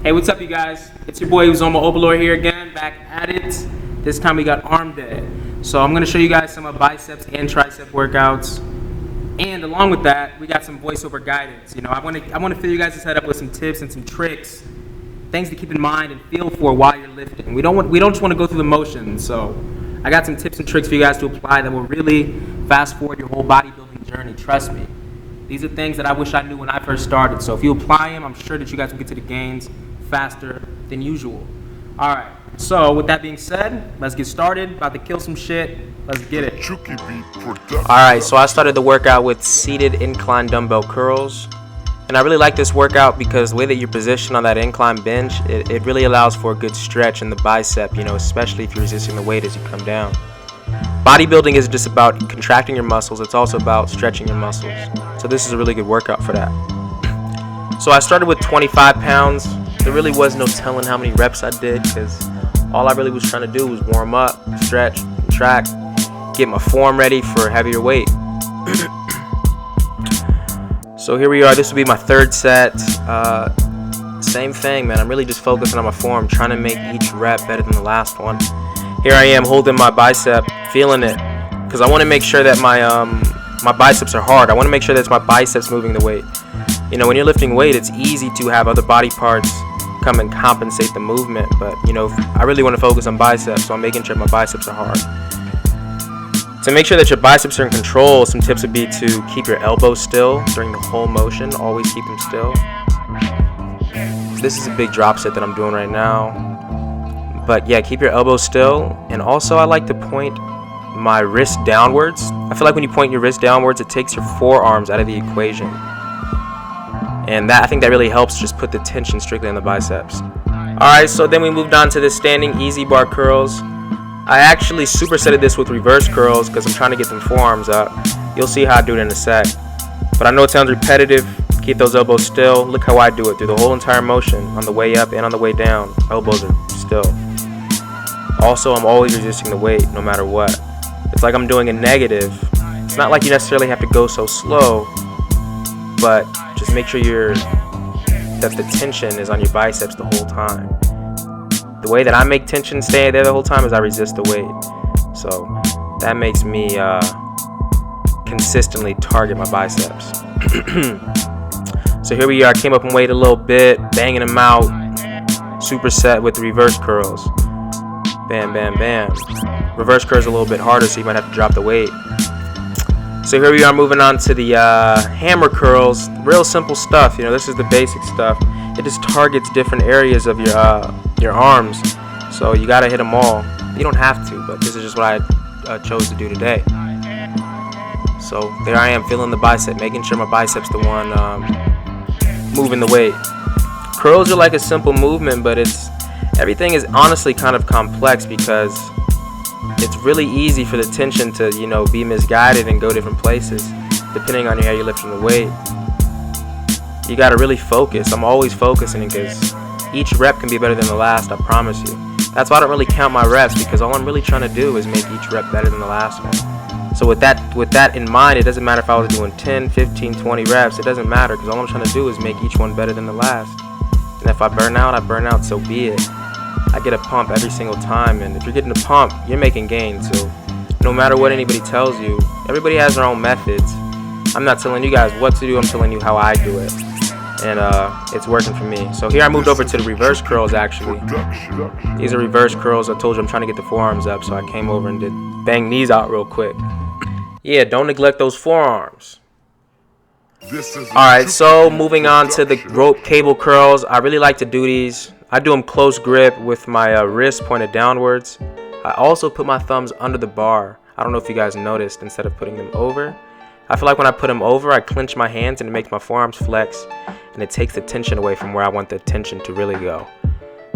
Hey, what's up, you guys? It's your boy Uzoma Obalor here again, back at it. This time we got arm day. So I'm going to show you guys some of biceps and tricep workouts. And along with that, we got some voiceover guidance. I want to fill you guys' head up with some tips and some tricks, things to keep in mind and feel for while you're lifting. We don't just want to go through the motions. So I got some tips and tricks for you guys to apply that will really fast forward your whole bodybuilding journey. Trust me. These are things that I wish I knew when I first started. So if you apply them, I'm sure that you guys will get to the gains faster than usual. All right. So with that being said, let's get started. About to kill some shit. Let's get it. Chuki beat. All right. So I started the workout with seated incline dumbbell curls, and I really like this workout because the way that you're positioned on that incline bench, it really allows for a good stretch in the bicep. Especially if you're resisting the weight as you come down. Bodybuilding isn't just about contracting your muscles, it's also about stretching your muscles. So this is a really good workout for that. So I started with 25 pounds. There really was no telling how many reps I did because all I really was trying to do was warm up, stretch, contract, get my form ready for heavier weight. So here we are, this will be my third set. Same thing, man, I'm really just focusing on my form, trying to make each rep better than the last one. Here I am holding my bicep, feeling it, because I want to make sure that my biceps are hard. I want to make sure that it's my biceps moving the weight. When you're lifting weight, it's easy to have other body parts come and compensate the movement, but I really want to focus on biceps, so I'm making sure my biceps are hard. To make sure that your biceps are in control, some tips would be to keep your elbows still during the whole motion. Always keep them still. This is a big drop set that I'm doing right now. But yeah, keep your elbows still. And also I like to point my wrist downwards. I feel like when you point your wrist downwards, it takes your forearms out of the equation. And I think that really helps just put the tension strictly on the biceps. Alright, so then we moved on to the standing easy bar curls. I actually supersetted this with reverse curls because I'm trying to get them forearms up. You'll see how I do it in a sec. But I know it sounds repetitive. Keep those elbows still. Look how I do it through the whole entire motion. On the way up and on the way down, elbows are still. Also, I'm always resisting the weight no matter what. It's like I'm doing a negative. It's not like you necessarily have to go so slow, but just make sure that the tension is on your biceps the whole time. The way that I make tension stay there the whole time is I resist the weight. So that makes me consistently target my biceps. So here we are. I came up and weighed a little bit, banging them out. Superset with reverse curls. Bam, bam, bam. Reverse curls a little bit harder, so you might have to drop the weight. So here we are moving on to the hammer curls. Real simple stuff. This is the basic stuff. It just targets different areas of your arms. So you gotta hit them all. You don't have to, but this is just what I chose to do today. So there I am, feeling the bicep, making sure my bicep's the one moving the weight. Curls are like a simple movement, but everything is honestly kind of complex because it's really easy for the tension to, be misguided and go different places depending on how you're lifting the weight. You got to really focus. I'm always focusing because each rep can be better than the last, I promise you. That's why I don't really count my reps because all I'm really trying to do is make each rep better than the last one. So with that in mind, it doesn't matter if I was doing 10, 15, 20 reps. It doesn't matter because all I'm trying to do is make each one better than the last. And if I burn out, so be it. I get a pump every single time, and if you're getting a pump, you're making gains. So no matter what anybody tells you, everybody has their own methods. I'm not telling you guys what to do, I'm telling you how I do it. And it's working for me. So here I moved over to the reverse curls actually. These are reverse curls. I told you I'm trying to get the forearms up, so I came over and did bang these out real quick. Yeah, don't neglect those forearms. Alright, so moving on to the rope cable curls. I really like to do these. I do them close grip with my wrist pointed downwards. I also put my thumbs under the bar. I don't know if you guys noticed, instead of putting them over. I feel like when I put them over, I clench my hands and it makes my forearms flex, and it takes the tension away from where I want the tension to really go.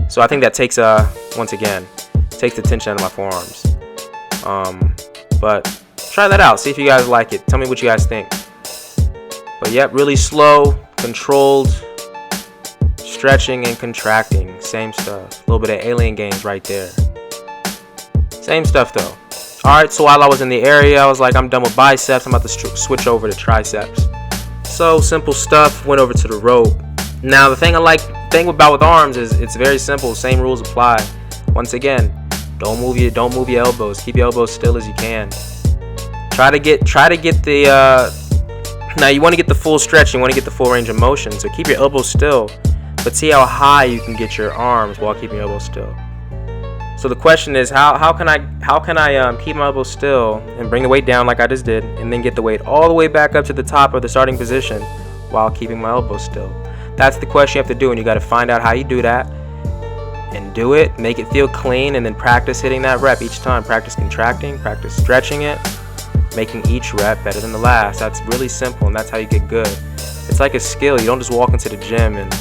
So I think that takes, once again, takes the tension out of my forearms. But try that out. See if you guys like it. Tell me what you guys think. But yep, really slow, controlled, stretching and contracting. Same stuff. A little bit of alien gains right there. Same stuff though. Alright, so while I was in the area, I was like, I'm done with biceps. I'm about to switch over to triceps. So simple stuff. Went over to the rope. Now the thing I like thing about with arms is it's very simple. Same rules apply. Once again, don't move your elbows. Keep your elbows still as you can. Try to get the now you want to get the full stretch. You want to get the full range of motion. So keep your elbows still, but see how high you can get your arms while keeping your elbows still. So the question is, how can I keep my elbows still and bring the weight down like I just did, and then get the weight all the way back up to the top of the starting position while keeping my elbows still? That's the question you have to do, and you got to find out how you do that and do it. Make it feel clean, and then practice hitting that rep each time. Practice contracting, practice stretching it, making each rep better than the last. That's really simple, and that's how you get good. It's like a skill. You don't just walk into the gym and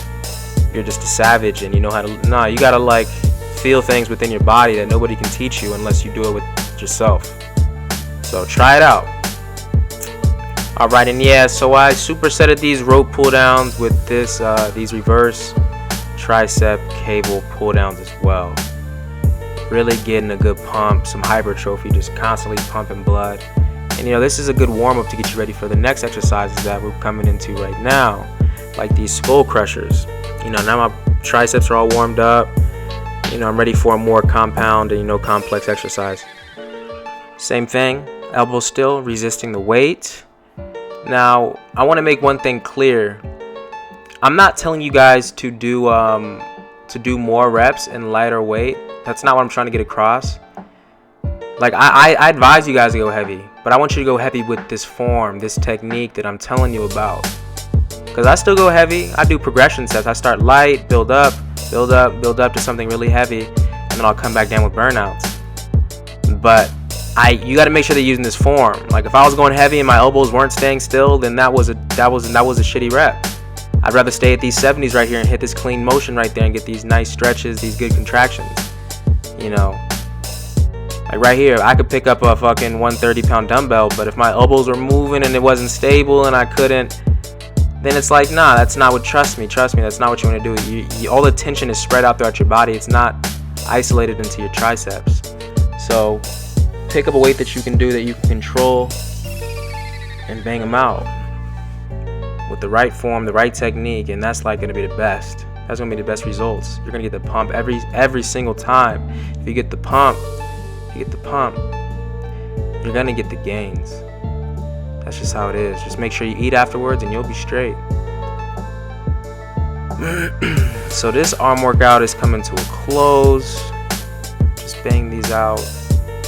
you're just a savage and you know how to. No, you gotta like feel things within your body that nobody can teach you unless you do it with yourself. So try it out. Alright, and yeah, so I supersetted these rope pull downs with these reverse tricep cable pull downs as well. Really getting a good pump, some hypertrophy, just constantly pumping blood. And you know, this is a good warm up to get you ready for the next exercises that we're coming into right now, like these skull crushers. You know, now my triceps are all warmed up. You know, I'm ready for a more compound and, you know, complex exercise. Same thing, elbow still, resisting the weight. Now, I want to make one thing clear. I'm not telling you guys to do more reps and lighter weight. That's not what I'm trying to get across. Like, I advise you guys to go heavy, but I want you to go heavy with this form, this technique that I'm telling you about. Because I still go heavy. I do progression sets. I start light, build up to something really heavy, and then I'll come back down with burnouts. But you got to make sure they're using this form. Like, if I was going heavy and my elbows weren't staying still, then that was a shitty rep. I'd rather stay at these 70s right here and hit this clean motion right there and get these nice stretches, these good contractions. You know, like right here, I could pick up a fucking 130-pound dumbbell, but if my elbows were moving and it wasn't stable and I couldn't, then it's like, nah, that's not what. Trust me, that's not what you want to do. All the tension is spread out throughout your body. It's not isolated into your triceps. So pick up a weight that you can do, that you can control, and bang them out with the right form, the right technique, and that's like going to be the best. That's going to be the best results. You're going to get the pump every single time. If you get the pump, you're going to get the gains. That's just how it is. Just make sure you eat afterwards and you'll be straight. So this arm workout is coming to a close. Just bang these out.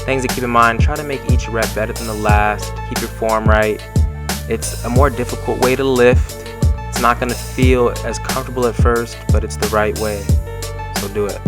Things to keep in mind: try to make each rep better than the last. Keep your form right. It's a more difficult way to lift. It's not going to feel as comfortable at first, but it's the right way. So do it.